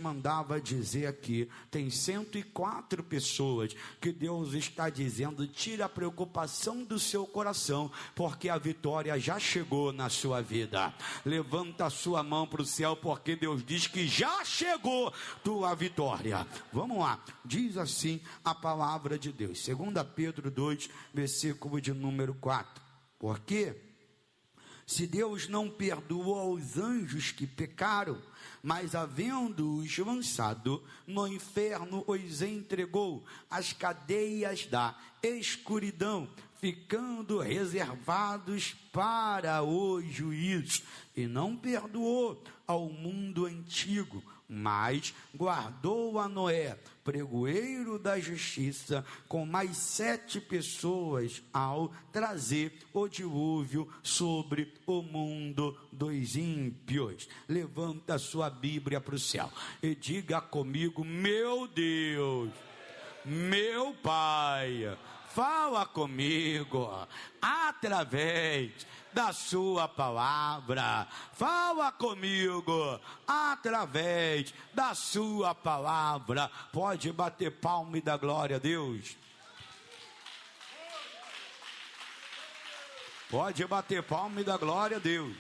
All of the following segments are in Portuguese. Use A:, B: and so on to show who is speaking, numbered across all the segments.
A: mandava dizer aqui, tem 104 pessoas que Deus está dizendo: tira a preocupação do seu coração, porque a vitória já chegou na sua vida. Levanta a sua mão para o céu, porque Deus diz que já chegou tua vitória. Vamos lá, diz assim a palavra de Deus, 2 Pedro 2, versículo de número 4. Porque se Deus não perdoou aos anjos que pecaram, mas havendo-os lançado no inferno, os entregou às cadeias da escuridão, ficando reservados para o juízo, e não perdoou ao mundo antigo, mas guardou a Noé, pregoeiro da justiça, com mais 7 pessoas, ao trazer o dilúvio sobre o mundo dos ímpios. Levanta a sua Bíblia para o céu e diga comigo: meu Deus, meu Pai, fala comigo através da sua palavra. Fala comigo através da sua palavra. Pode bater palma e dar glória a Deus. Pode bater palma e dar glória a Deus.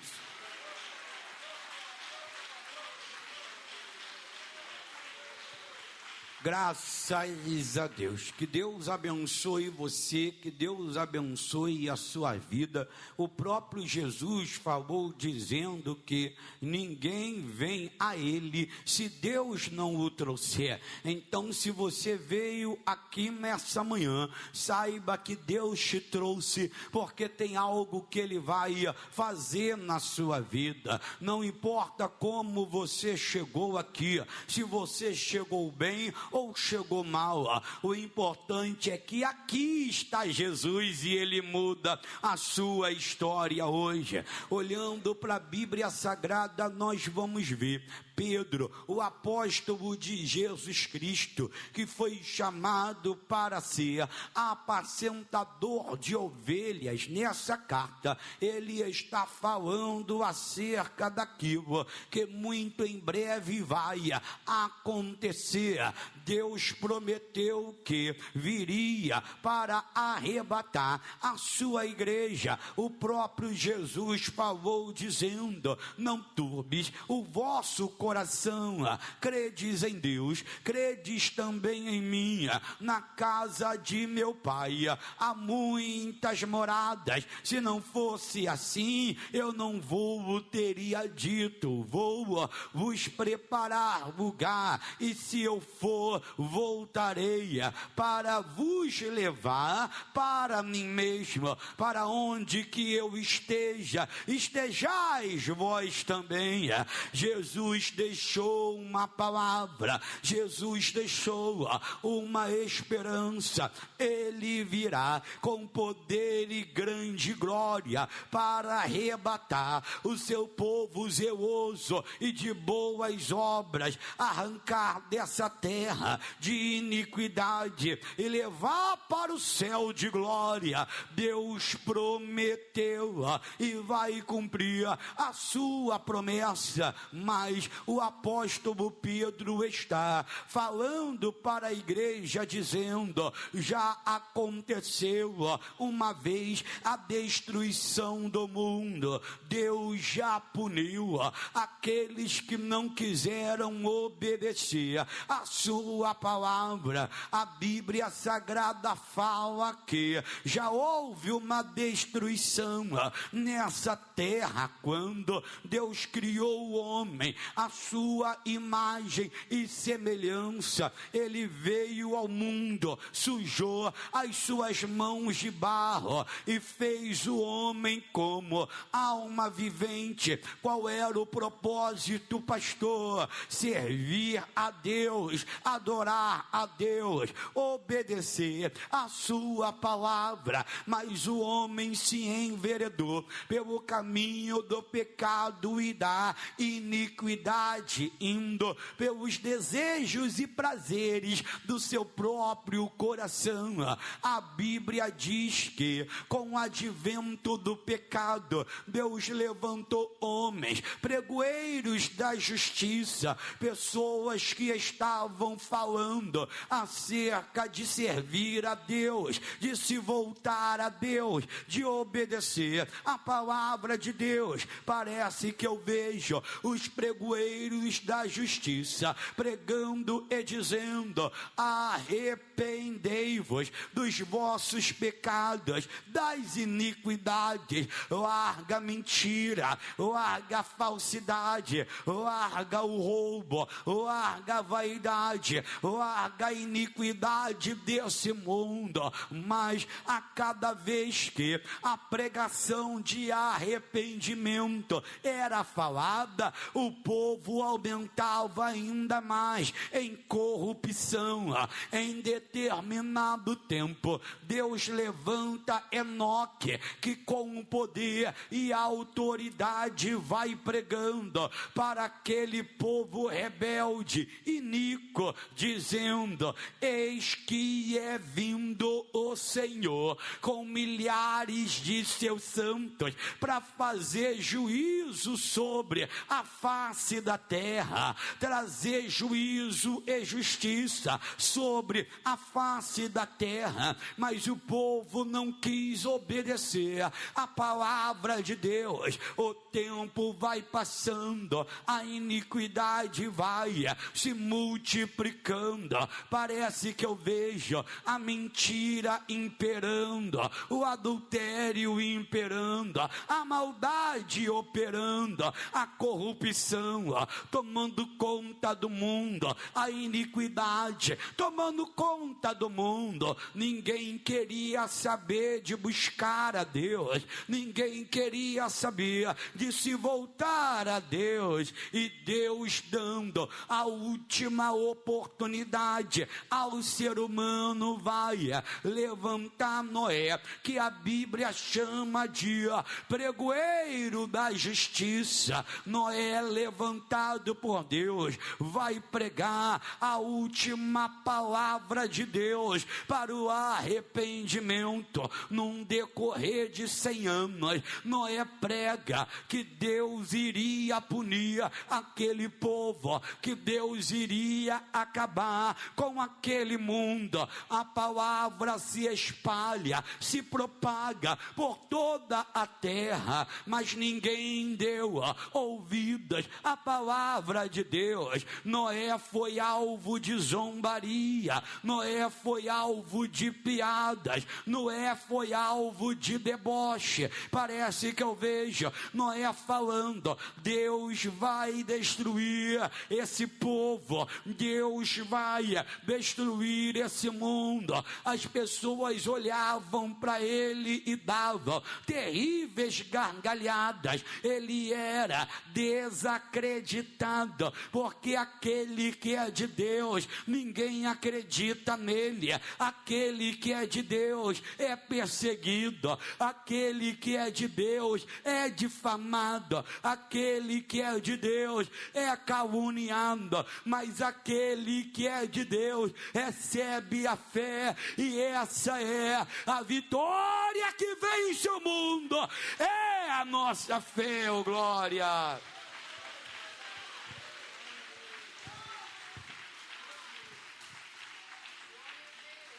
A: Graças a Deus. Que Deus abençoe você, que Deus abençoe a sua vida. O próprio Jesus falou dizendo que ninguém vem a Ele se Deus não o trouxer. Então, se você veio aqui nessa manhã, saiba que Deus te trouxe, porque tem algo que Ele vai fazer na sua vida. Não importa como você chegou aqui, se você chegou bem ou chegou mal, o importante é que aqui está Jesus e Ele muda a sua história hoje. Olhando para a Bíblia Sagrada, nós vamos ver Pedro, o apóstolo de Jesus Cristo, que foi chamado para ser apacentador de ovelhas. Nessa carta ele está falando acerca daquilo que muito em breve vai acontecer. Deus prometeu que viria para arrebatar a sua igreja. O próprio Jesus falou dizendo: não turbes o vosso coração, credes em Deus, credes também em mim. Na casa de meu Pai há muitas moradas. Se não fosse assim, eu não vou teria dito: vou vos preparar lugar, e se eu for, voltarei para vos levar para mim mesmo, para onde que eu esteja, estejais vós também. Jesus deixou uma palavra, Jesus deixou uma esperança. Ele virá com poder e grande glória para arrebatar o seu povo zeloso e de boas obras, arrancar dessa terra de iniquidade e levar para o céu de glória. Deus prometeu e vai cumprir a sua promessa. Mas o apóstolo Pedro está falando para a igreja dizendo: já aconteceu uma vez a destruição do mundo. Deus já puniu aqueles que não quiseram obedecer a sua palavra. A Bíblia Sagrada fala que já houve uma destruição nessa terra quando Deus criou o homem à sua imagem e semelhança. Ele veio ao mundo, sujou as suas mãos de barro e fez o homem como alma vivente. Qual era o propósito, pastor? Servir a Deus, adorar a Deus, obedecer a sua palavra. Mas o homem se enveredou pelo caminho do pecado e da iniquidade. iniquidade, indo pelos desejos e prazeres do seu próprio coração. A Bíblia diz que, com o advento do pecado, Deus levantou homens, pregoeiros da justiça, pessoas que estavam falando acerca de servir a Deus, de se voltar a Deus, de obedecer a palavra de Deus. Parece que eu vejo os pregoeiros da justiça pregando e dizendo: arrependei-vos dos vossos pecados, das iniquidades, larga a mentira, larga a falsidade, larga o roubo, larga a vaidade, larga a iniquidade desse mundo. Mas a cada vez que a pregação de arrependimento era falada, o povo aumentava ainda mais em corrupção. Em determinado tempo, Deus levanta Enoque, que com o poder e a autoridade vai pregando para aquele povo rebelde, iníquo, dizendo: eis que é vindo o Senhor com milhares de seus santos para fazer juízo sobre a face da terra, trazer juízo e justiça sobre a face da terra. Mas o povo não quis obedecer a palavra de Deus. O tempo vai passando, a iniquidade vai se multiplicando. Parece que eu vejo a mentira imperando, o adultério imperando, a maldade operando, a corrupção tomando conta do mundo, a iniquidade tomando conta do mundo. Ninguém queria saber de buscar a Deus, ninguém queria saber de se voltar a Deus. E Deus dando a última oportunidade ao ser humano, vai levantar Noé, que a Bíblia chama de pregoeiro da justiça. Noé, levantado por Deus, vai pregar a última palavra de Deus para o arrependimento. Num decorrer de 100 anos, Noé prega que Deus iria punir aquele povo, que Deus iria acabar com aquele mundo. A palavra se espalha, se propaga por toda a terra, mas ninguém deu ouvidas à palavra de Deus. Noé foi alvo de zombaria, Noé foi alvo de piadas, Noé foi alvo de deboche. Parece que eu vejo Noé falando: Deus vai destruir esse povo, Deus vai destruir esse mundo. As pessoas olhavam para ele e davam terríveis gargalhadas. Ele era desacreditado, porque aquele que é de Deus, ninguém acredita nele. Aquele que é de Deus é perseguido, aquele que é de Deus é difamado, aquele que é de Deus é caluniado. Mas aquele que é de Deus recebe a fé, e essa é a vitória que vence o mundo. É a nossa fé, oh glória.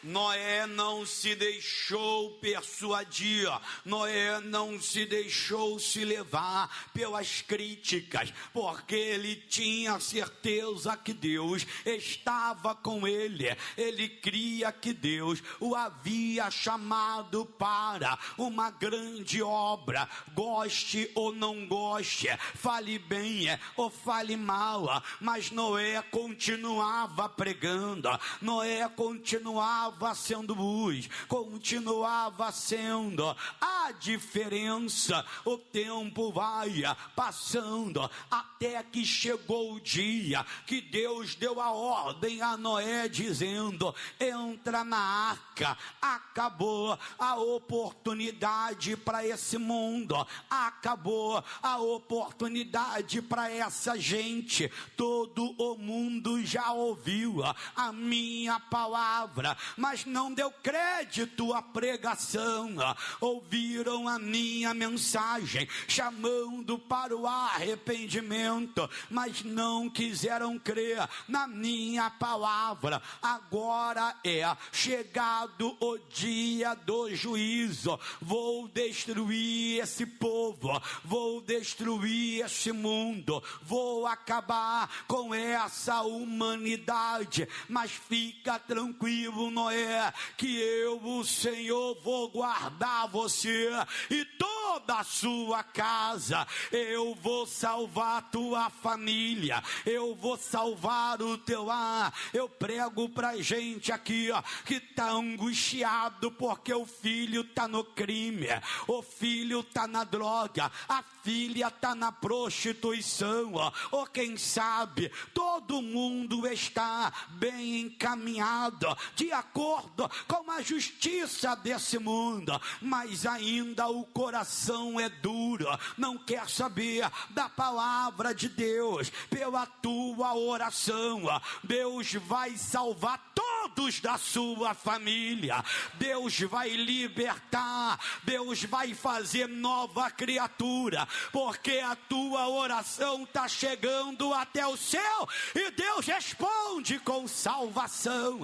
A: Noé não se deixou persuadir, Noé não se deixou se levar pelas críticas, porque ele tinha certeza que Deus estava com ele. Ele cria que Deus o havia chamado para uma grande obra. Goste ou não goste, fale bem ou fale mal, mas Noé continuava pregando, Noé continuava continuava sendo luz, continuava sendo a diferença. O tempo vai passando até que chegou o dia que Deus deu a ordem a Noé dizendo: entra na arca. Acabou a oportunidade para esse mundo, acabou a oportunidade para essa gente. Todo o mundo já ouviu a minha palavra, mas não deu crédito à pregação. Ouviram a minha mensagem chamando para o arrependimento, mas não quiseram crer na minha palavra. Agora é chegado o dia do juízo. Vou destruir esse povo, vou destruir esse mundo, vou acabar com essa humanidade. Mas fica tranquilo, Noé, que eu, o Senhor, vou guardar você e toda a sua casa. Eu vou salvar a tua família, eu vou salvar o teu lar. Eu prego pra gente aqui, que está angustiado porque o filho está no crime, o filho está na droga, a filha está na prostituição, ou quem sabe todo mundo está bem encaminhado de acordo com a justiça desse mundo, mas ainda o coração é duro, não quer saber da palavra de Deus. Pela tua oração, Deus vai salvar todos da sua família, Deus vai libertar, Deus vai fazer nova criatura, porque a tua oração está chegando até o céu e Deus responde com salvação.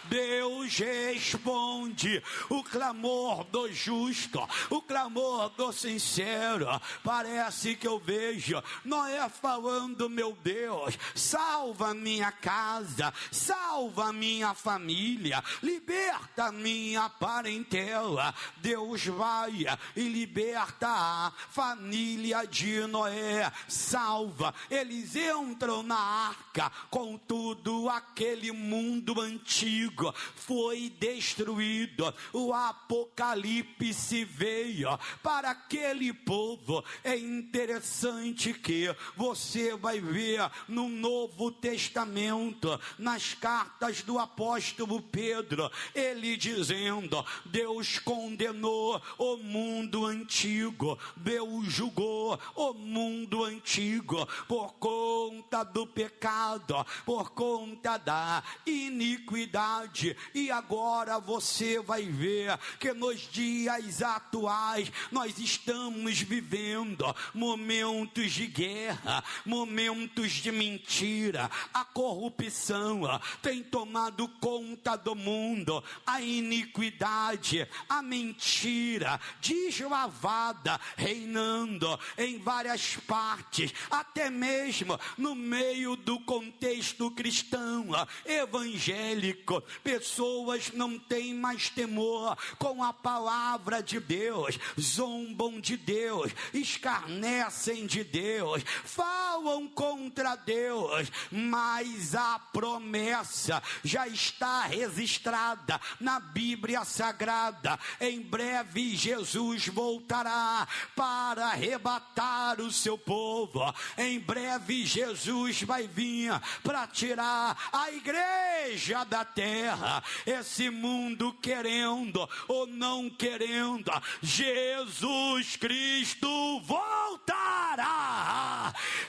A: Deus responde o clamor do justo, o clamor do sincero. Parece que eu vejo Noé falando: meu Deus, salva minha casa, salva minha família, liberta minha parentela. Deus vai e liberta a família de Noé, salva. Eles entram na arca, contudo aquele mundo antigo foi destruído. O Apocalipse veio para aquele povo. É interessante que você vai ver no Novo Testamento, nas cartas do apóstolo Pedro, ele dizendo: Deus condenou o mundo antigo, Deus julgou o mundo antigo por conta do pecado, por conta da iniquidade. E agora você vai ver que nos dias atuais nós estamos vivendo momentos de guerra, momentos de mentira. A corrupção tem tomado conta do mundo, a iniquidade, a mentira deslavada, reinando em várias partes, até mesmo no meio do contexto cristão, evangélico. Pessoas não têm mais temor com a palavra de Deus, zombam de Deus, escarnecem de Deus, falam contra Deus, mas a promessa já está registrada na Bíblia Sagrada. Em breve Jesus voltará para arrebatar o seu povo. Em breve Jesus vai vir para tirar a igreja da terra. Esse mundo querendo ou não querendo, Jesus Cristo voltará.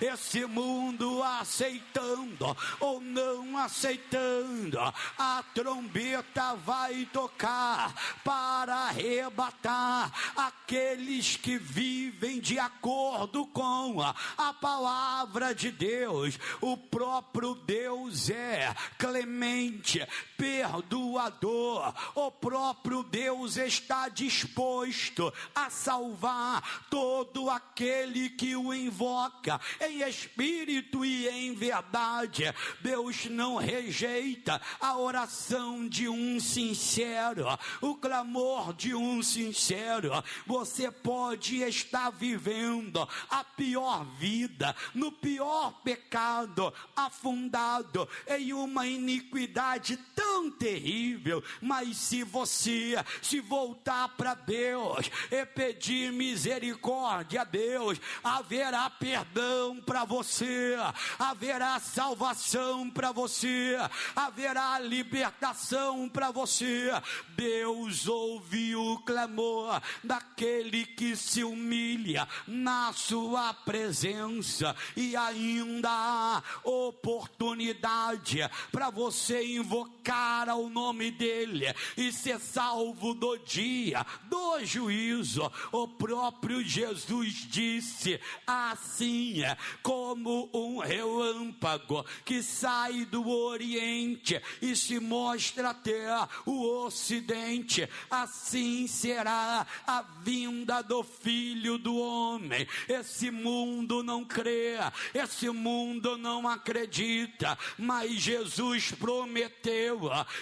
A: Esse mundo aceitando ou não aceitando, a trombeta vai tocar para arrebatar aqueles que vivem de acordo com a palavra de Deus. O próprio Deus é clemente, perdoador. O próprio Deus está disposto a salvar todo aquele que o invoca em espírito e em verdade. Deus não rejeita a oração de um sincero, o clamor de um sincero. Você pode estar vivendo a pior vida, no pior pecado, afundado em uma iniquidade tão tão terrível, mas se você se voltar para Deus e pedir misericórdia a Deus, haverá perdão para você, haverá salvação para você, haverá libertação para você. Deus ouve o clamor daquele que se humilha na sua presença, e ainda há oportunidade para você invocar ao nome dele e ser salvo do dia do juízo. O próprio Jesus disse assim: como um relâmpago que sai do Oriente e se mostra até o Ocidente, assim será a vinda do Filho do Homem. Esse mundo não crê, esse mundo não acredita, mas Jesus prometeu,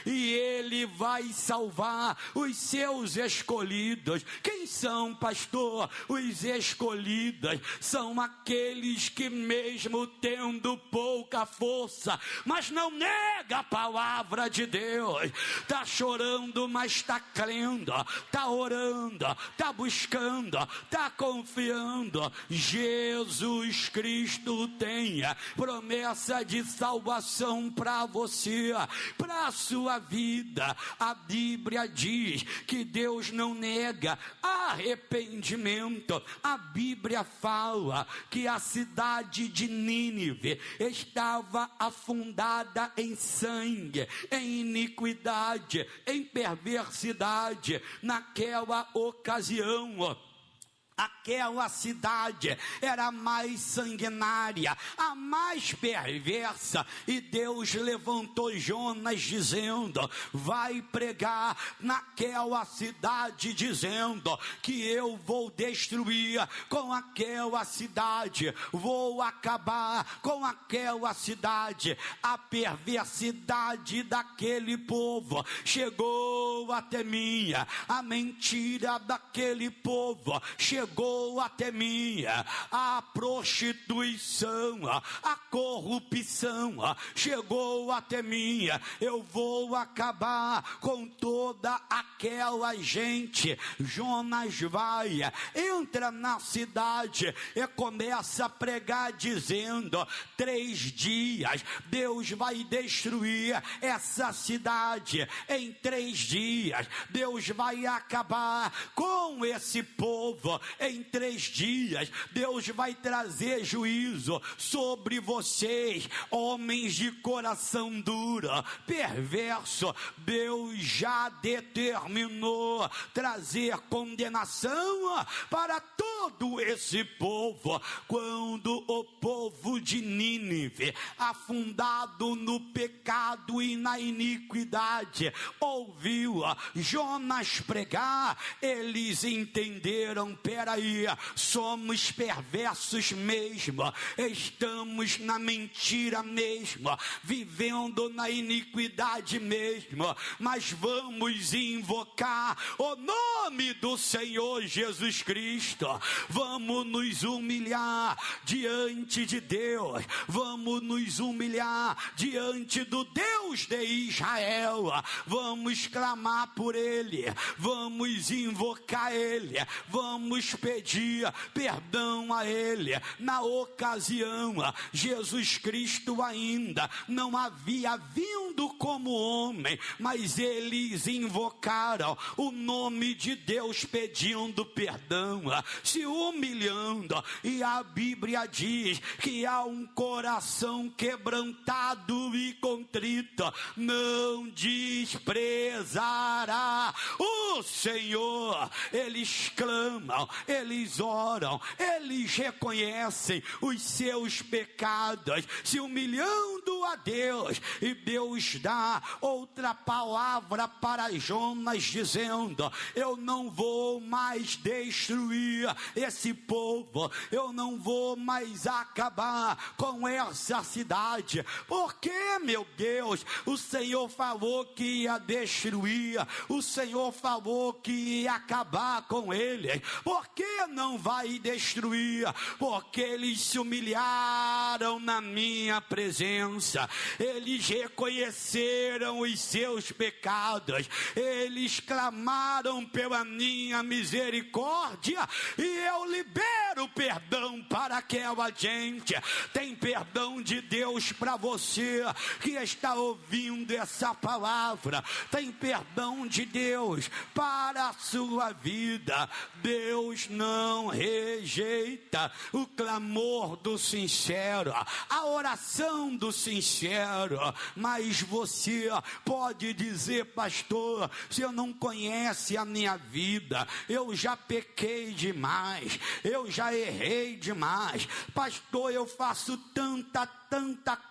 A: e ele vai salvar os seus escolhidos. Quem são, pastor? Os escolhidos são aqueles que, mesmo tendo pouca força, mas não nega a palavra de Deus, está chorando, mas está crendo, está orando, está buscando, está confiando. Jesus Cristo tem promessa de salvação para você, para a sua vida. A Bíblia diz que Deus não nega arrependimento. A Bíblia fala que a cidade de Nínive estava afundada em sangue, em iniquidade, em perversidade. Naquela ocasião, aquela cidade era a mais sanguinária, a mais perversa, e Deus levantou Jonas dizendo: vai pregar naquela cidade, dizendo que eu vou destruir com aquela cidade, vou acabar com aquela cidade. A perversidade daquele povo chegou até mim, a mentira daquele povo chegou até mim, a prostituição, a corrupção chegou até mim. Eu vou acabar com toda aquela gente. Jonas vai, entra na cidade e começa a pregar dizendo: 3 dias Deus vai destruir essa cidade, em 3 dias Deus vai acabar com esse povo, em 3 dias Deus vai trazer juízo sobre vocês, homens de coração duro, perverso. Deus já determinou trazer condenação para todo esse povo. Quando o povo de Nínive, afundado no pecado e na iniquidade, ouviu Jonas pregar, eles entenderam: peraí, somos perversos mesmo, estamos na mentira mesmo, vivendo na iniquidade mesmo, mas vamos invocar o nome do Senhor Jesus Cristo, vamos nos humilhar diante de Deus, vamos nos humilhar diante do Deus de Israel, vamos clamar por Ele, vamos invocar Ele, vamos pedir perdão a Ele. Na ocasião, Jesus Cristo ainda não havia vindo como homem, mas eles invocaram o nome de Deus pedindo perdão, se humilhando, e a Bíblia diz que há um coração quebrantado e contrito não desprezará o Senhor. Eles clamam, eles oram, eles reconhecem os seus pecados, se humilhando a Deus, e Deus dá outra palavra para Jonas dizendo: eu não vou mais destruir esse povo, eu não vou mais acabar com essa cidade, porque, meu Deus, Deus, o Senhor falou que ia destruir, o Senhor falou que ia acabar com eles. Por que não vai destruir? Porque eles se humilharam na minha presença, eles reconheceram os seus pecados, eles clamaram pela minha misericórdia e eu libero perdão para aquela gente. Tem perdão de Deus para você que está ouvindo essa palavra, tem perdão de Deus para a sua vida. Deus não rejeita o clamor do sincero, a oração do sincero. Mas você pode dizer: pastor, se eu não conhece a minha vida, eu já pequei demais, eu já errei demais, pastor, eu faço tanta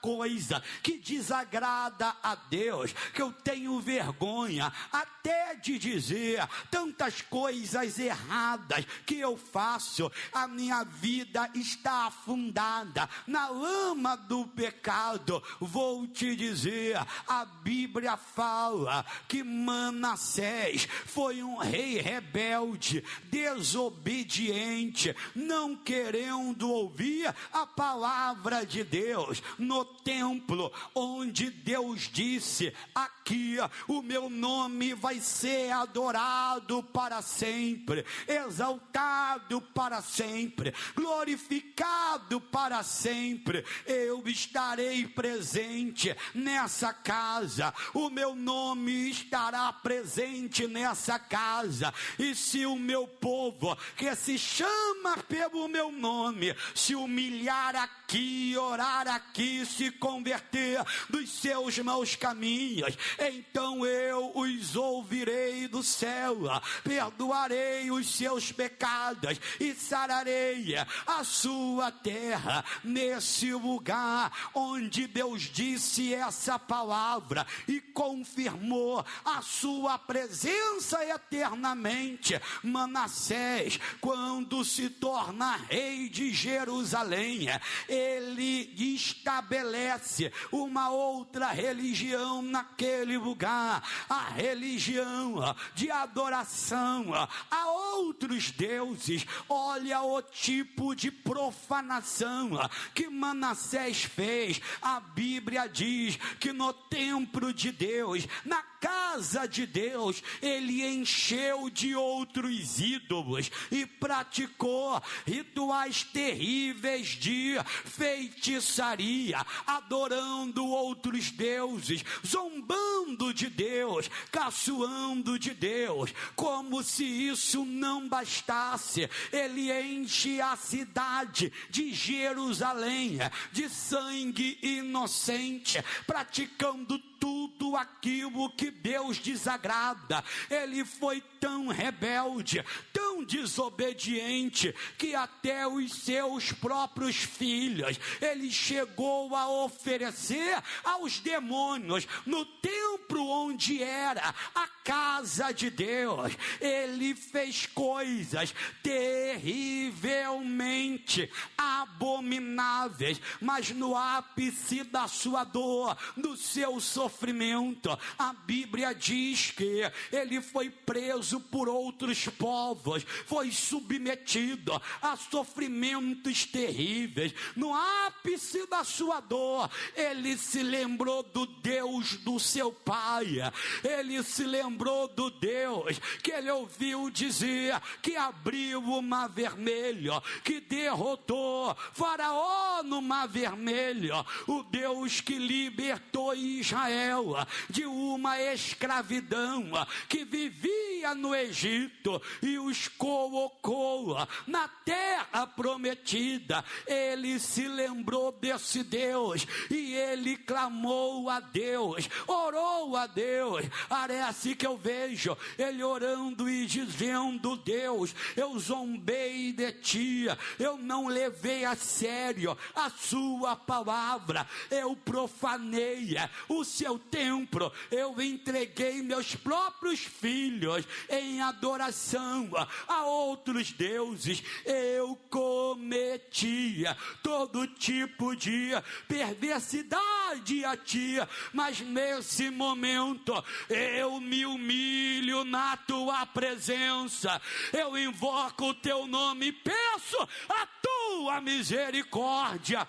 A: coisa que desagrada a Deus, que eu tenho vergonha até de dizer, tantas coisas erradas que eu faço, a minha vida está afundada na lama do pecado. Vou te dizer, a Bíblia fala que Manassés foi um rei rebelde, desobediente, não querendo ouvir a palavra de Deus. No templo onde Deus disse: aqui o meu nome vai ser adorado para sempre, exaltado para sempre, glorificado para sempre, eu estarei presente nessa casa, o meu nome estará presente nessa casa. E se o meu povo, que se chama pelo meu nome, se humilhar aqui, orar aqui, se converter dos seus maus caminhos, então eu os ouvirei do céu, perdoarei os seus pecados e sararei a sua terra. Nesse lugar onde Deus disse essa palavra e confirmou a sua presença eternamente, Manassés, quando se torna rei de Jerusalém, ele estabelece uma outra religião naquele lugar, a religião de adoração a outros deuses. Olha o tipo de profanação que Manassés fez. A Bíblia diz que no templo de Deus, na casa de Deus, ele encheu de outros ídolos e praticou rituais terríveis de feitiçaria, adorando outros deuses, zombando de Deus, caçoando de Deus. Como se isso não bastasse, ele enche a cidade de Jerusalém de sangue inocente, praticando tudo aquilo que Deus desagrada. Ele foi tão rebelde, tão desobediente, que até os seus próprios filhos ele chegou a oferecer aos demônios no templo onde era a casa de Deus. Ele fez coisas terrivelmente abomináveis, mas no ápice da sua dor, do seu sofrimento, a Bíblia diz que ele foi preso por outros povos, foi submetido a sofrimentos terríveis. No ápice da sua dor, ele se lembrou do Deus do seu pai, ele se lembrou do Deus que ele ouviu dizer que abriu o mar vermelho, que derrotou Faraó no mar vermelho, o Deus que libertou Israel de uma escravidão, que vivia no Egito e os colocou na terra prometida. Ele se lembrou desse Deus e ele clamou a Deus, orou a Deus. Parece que eu vejo ele orando e dizendo: Deus, eu zombei de ti, eu não levei a sério a sua palavra, eu profanei o seu templo, eu entreguei meus próprios filhos em adoração a outros deuses. Eu cometia todo tipo de perversidade a ti, mas nesse momento eu me humilho na tua presença, eu invoco o teu nome e peço a tua misericórdia.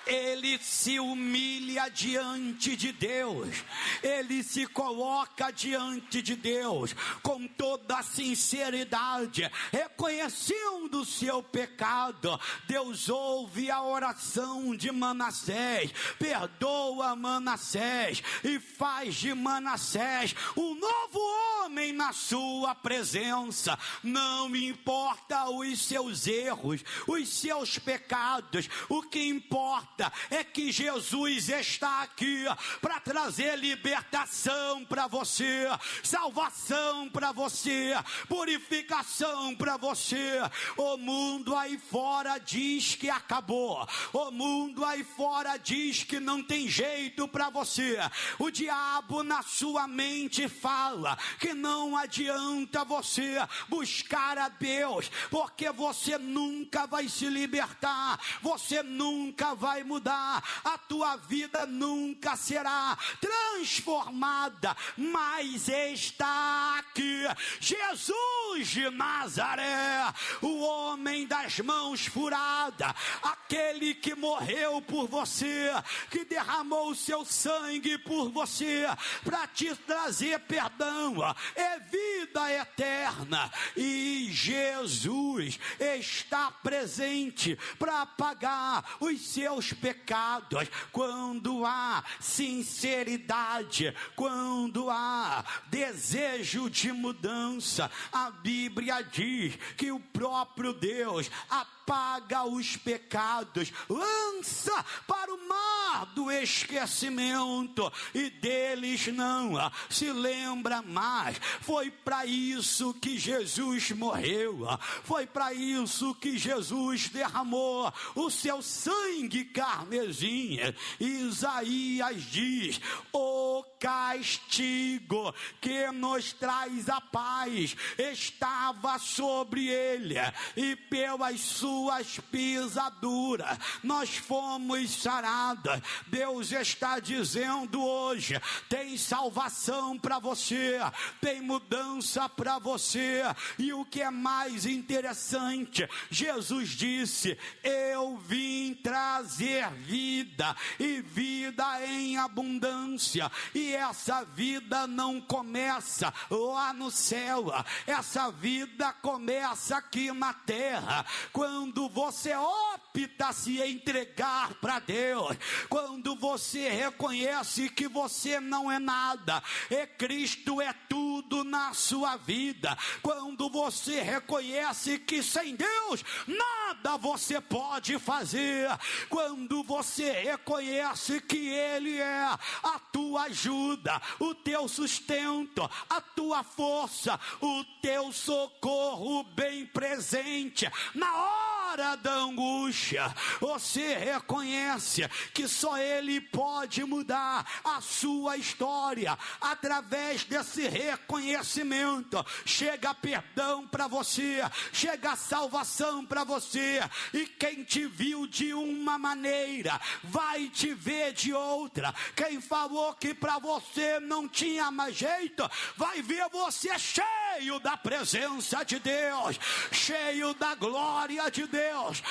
A: Ele se humilha diante de Deus, ele se coloca diante de Deus com toda a sinceridade, reconhecendo o seu pecado. Deus ouve a oração de Manassés, perdoa Manassés e faz de Manassés um novo homem na sua presença. Não importa os seus erros, os seus pecados, o que importa é que Jesus está aqui para trazer libertação para você, salvação para você, purificação para você. O mundo aí fora diz que acabou, o mundo aí fora diz que não tem jeito para você. O diabo na sua mente fala que não adianta você buscar a Deus, porque você nunca vai se libertar, você nunca vai mudar, a tua vida nunca será transformada. Mas está aqui Jesus de Nazaré, o homem das mãos furadas, aquele que morreu por você, que derramou o seu sangue por você, para te trazer perdão e vida eterna. E Jesus está presente para pagar os seus pecados quando há sinceridade, quando há desejo de mudança. A Bíblia diz que o próprio Deus apaga os pecados, lança para o mar do esquecimento e deles não se lembra mais. Foi para isso que Jesus morreu, foi para isso que Jesus derramou o seu sangue carmesim. Isaías diz: o castigo que nos traz a paz estava sobre ele, e pelas suas pisaduras nós fomos sarados. Deus está dizendo hoje: tem salvação para você, tem mudança para você. E o que é mais interessante, Jesus disse: eu vim trazer vida e vida em abundância. E essa vida não começa lá no céu, essa vida começa aqui na terra, quando você opta se entregar para Deus, quando você reconhece que você não é nada e Cristo é tudo na sua vida, quando você reconhece que sem Deus nada você pode fazer, quando você reconhece que Ele é a tua ajuda, o teu sustento, a tua força, o teu socorro bem presente na hora da angústia. Você reconhece que só Ele pode mudar a sua história. Através desse reconhecimento chega perdão para você, chega salvação para você, e quem te viu de uma maneira vai te ver de outra. Quem falou que para você não tinha mais jeito vai ver você cheio da presença de Deus, cheio da glória de Deus,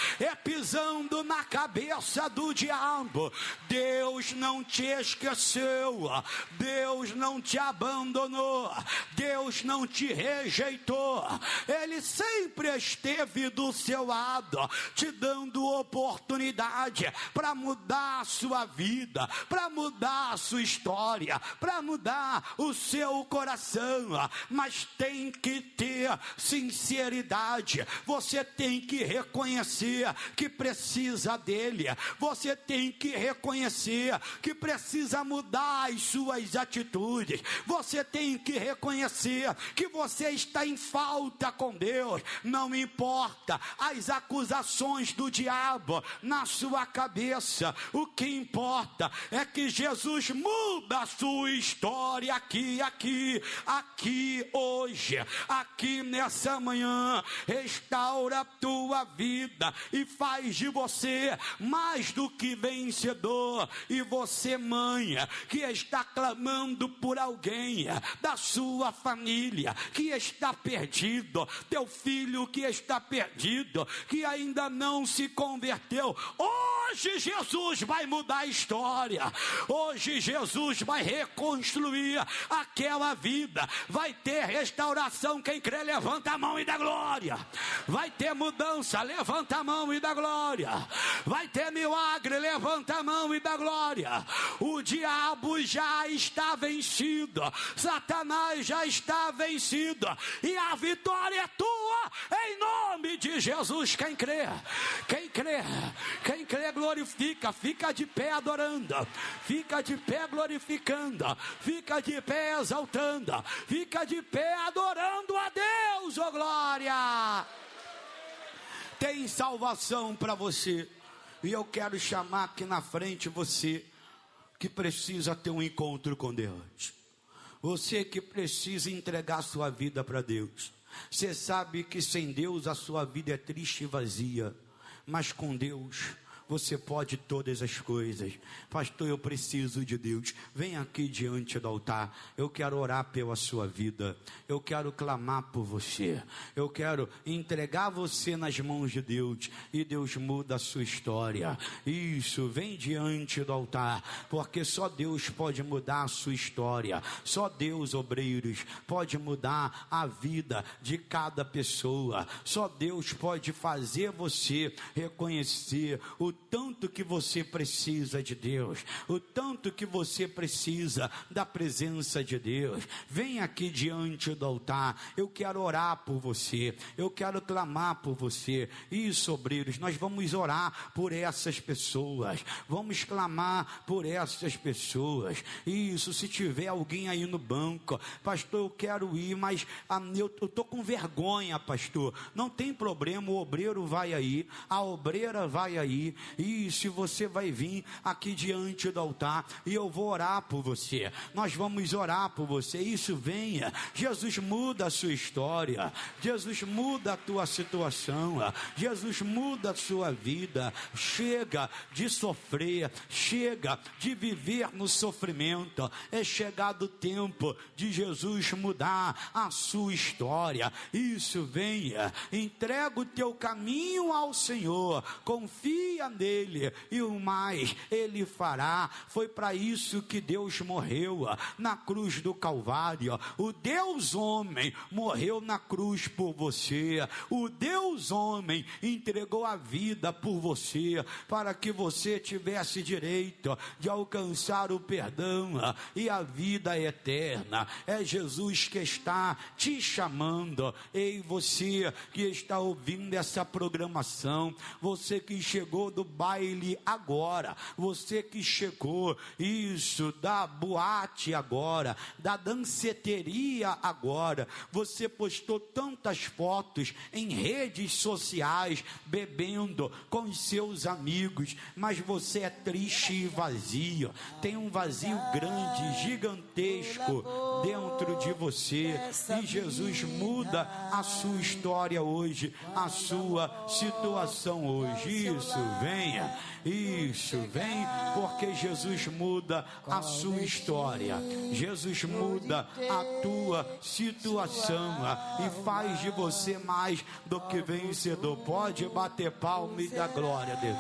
A: pisando na cabeça do diabo. Deus não te esqueceu, Deus não te abandonou, Deus não te rejeitou. Ele sempre esteve do seu lado, te dando oportunidade para mudar a sua vida, para mudar a sua história, para mudar o seu coração. Mas tem tem que ter sinceridade, você tem que reconhecer que precisa dele, você tem que reconhecer que precisa mudar as suas atitudes, você tem que reconhecer que você está em falta com Deus. Não importa as acusações do diabo na sua cabeça, o que importa é que Jesus muda a sua história aqui, hoje, aqui nessa manhã. Restaura a tua vida e faz de você mais do que vencedor. E você, mãe, que está clamando por alguém da sua família que está perdido, teu filho que está perdido, que ainda não se converteu, hoje Jesus vai mudar a história, hoje Jesus vai reconstruir aquela vida, vai ter restauração. Quem crê, levanta a mão e dá glória. Vai ter mudança, levanta a mão e dá glória. Vai ter milagre, levanta a mão e dá glória. O diabo já está vencido, Satanás já está vencido, e a vitória é tua, em nome de Jesus. Quem crê, glorifica, fica de pé adorando, fica de pé glorificando, fica de pé exaltando, fica de pé adorando a Deus. Oh glória! Tem salvação para você, e eu quero chamar aqui na frente você que precisa ter um encontro com Deus, você que precisa entregar sua vida para Deus. Você sabe que sem Deus a sua vida é triste e vazia, mas com Deus você pode todas as coisas. Pastor, eu preciso de Deus. Vem aqui diante do altar. Eu quero orar pela sua vida. Eu quero clamar por você. Eu quero entregar você nas mãos de Deus. E Deus muda a sua história. Isso, vem diante do altar. Porque só Deus pode mudar a sua história. Só Deus, obreiros, pode mudar a vida de cada pessoa. Só Deus pode fazer você reconhecer o tanto que você precisa de Deus, o tanto que você precisa da presença de Deus. Vem aqui diante do altar. Eu quero orar por você, eu quero clamar por você. Isso, obreiros, nós vamos orar por essas pessoas, vamos clamar por essas pessoas. Isso, se tiver alguém aí no banco, pastor, eu quero ir, mas eu estou com vergonha, pastor. Não tem problema, o obreiro vai aí, a obreira vai aí. E se você vai vir aqui diante do altar, e eu vou orar por você, nós vamos orar por você. Isso, venha. Jesus muda a sua história, Jesus muda a tua situação, Jesus muda a sua vida. Chega de sofrer, chega de viver no sofrimento. É chegado o tempo de Jesus mudar a sua história. Isso, venha, entrega o teu caminho ao Senhor, confia nele, e o mais ele fará. Foi para isso que Deus morreu na cruz do Calvário. O Deus homem morreu na cruz por você. O Deus homem entregou a vida por você, para que você tivesse direito de alcançar o perdão e a vida eterna. É Jesus que está te chamando. Ei, você que está ouvindo essa programação, você que chegou do baile agora, você que chegou, isso, da boate agora, da danceteria agora, você postou tantas fotos em redes sociais, bebendo com os seus amigos, mas você é triste e vazio, tem um vazio grande, gigantesco dentro de você, e Jesus muda a sua história hoje, a sua situação hoje. Isso, venha. Isso, vem, porque Jesus muda a sua história, Jesus muda a tua situação e faz de você mais do que vencedor. Pode bater palma e dar glória a Deus.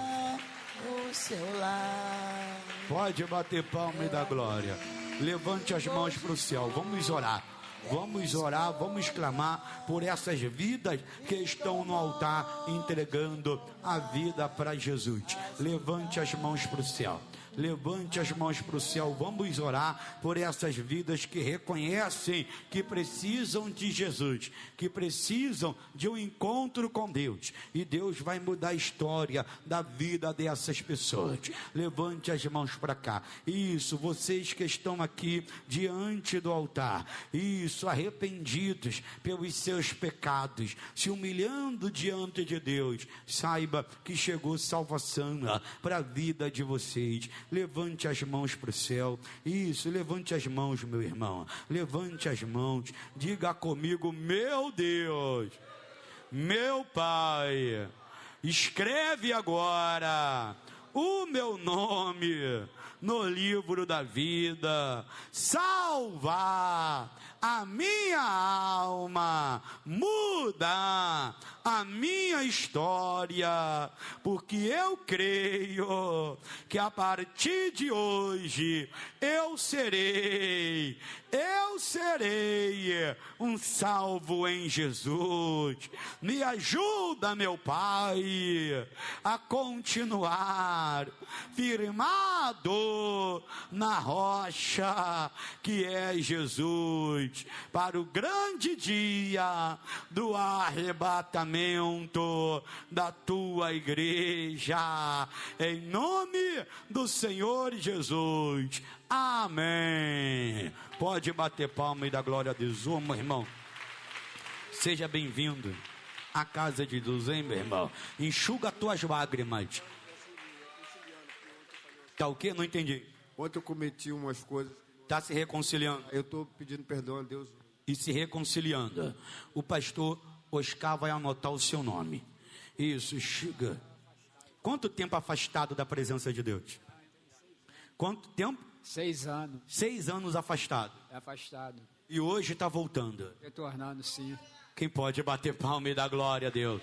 A: Pode bater palma e dar glória. Levante as mãos para o céu, vamos orar. Vamos orar, vamos clamar por essas vidas que estão no altar entregando a vida para Jesus. Levante as mãos para o céu. Levante as mãos para o céu, vamos orar por essas vidas que reconhecem que precisam de Jesus, que precisam de um encontro com Deus, e Deus vai mudar a história da vida dessas pessoas. Levante as mãos para cá. Isso, vocês que estão aqui diante do altar, isso, arrependidos pelos seus pecados, se humilhando diante de Deus, saiba que chegou salvação para a vida de vocês. Levante as mãos para o céu. Isso, levante as mãos, meu irmão, levante as mãos, diga comigo: meu Deus, meu Pai, escreve agora o meu nome no livro da vida, salva a minha alma, muda a minha história, porque eu creio que a partir de hoje eu serei um salvo em Jesus. Me ajuda, meu Pai, a continuar firmado na rocha que é Jesus, para o grande dia do arrebatamento da tua igreja, em nome do Senhor Jesus, amém. Pode bater palma e dar glória a Deus, meu irmão. Seja bem-vindo à casa de Deus, hein, meu irmão? Enxuga as tuas lágrimas. Tá o quê? Não entendi.
B: Ontem eu cometi umas coisas.
A: Está se reconciliando.
B: Eu estou pedindo perdão a Deus.
A: E se reconciliando. O pastor Oscar vai anotar o seu nome. Isso, chega. Quanto tempo afastado da presença de Deus? Quanto tempo?
C: 6 anos.
A: 6 anos afastado.
C: Afastado.
A: E hoje está voltando.
C: Retornando, sim.
A: Quem pode bater palma e dar glória a Deus?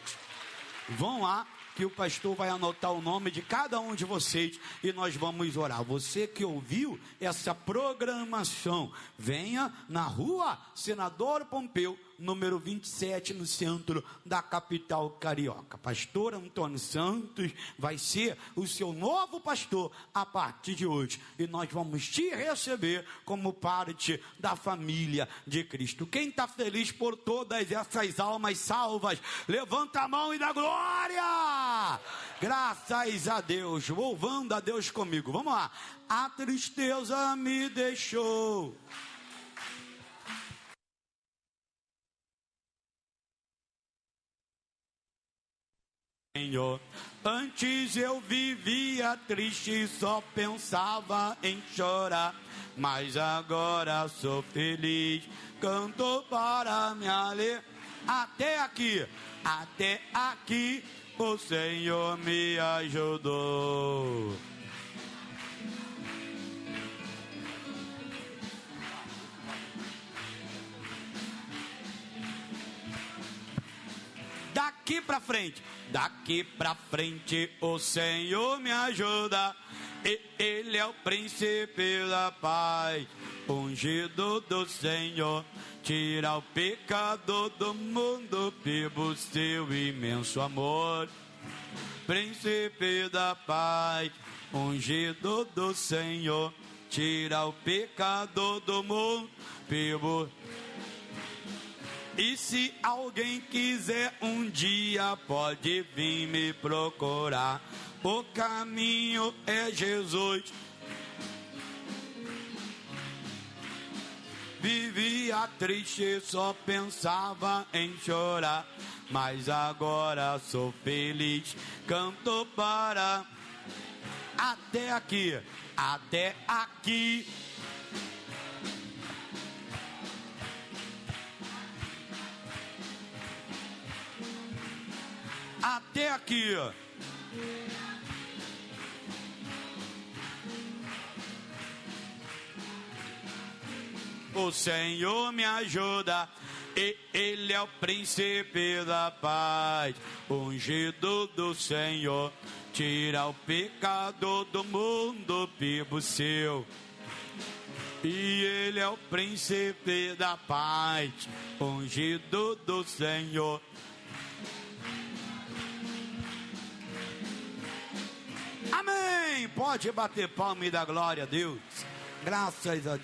A: Vão lá, que o pastor vai anotar o nome de cada um de vocês e nós vamos orar. Você que ouviu essa programação, venha na rua Senador Pompeu, número 27, no centro da capital carioca. Pastor Antônio Santos vai ser o seu novo pastor a partir de hoje, e nós vamos te receber como parte da família de Cristo. Quem está feliz por todas essas almas salvas, levanta a mão e dá glória. Graças a Deus, louvando a Deus comigo. Vamos lá. A tristeza me deixou. Senhor, antes eu vivia triste, só pensava em chorar, mas agora sou feliz, canto para me alegrar. Até aqui, o Senhor me ajudou. Daqui pra frente o Senhor me ajuda, e Ele é o príncipe da paz, ungido do Senhor, tira o pecado do mundo pelo seu imenso amor. Príncipe da paz, ungido do Senhor, tira o pecado do mundo pelo. E se alguém quiser um dia, pode vir me procurar. O caminho é Jesus. Vivia triste, só pensava em chorar, mas agora sou feliz, canto para. Até aqui. Até aqui o Senhor me ajuda, e Ele é o príncipe da paz, ungido do Senhor, tira o pecado do mundo pelo seu. E Ele é o príncipe da paz, ungido do Senhor. Amém! Amém. Pode bater palma e dar glória a Deus. Graças a Deus.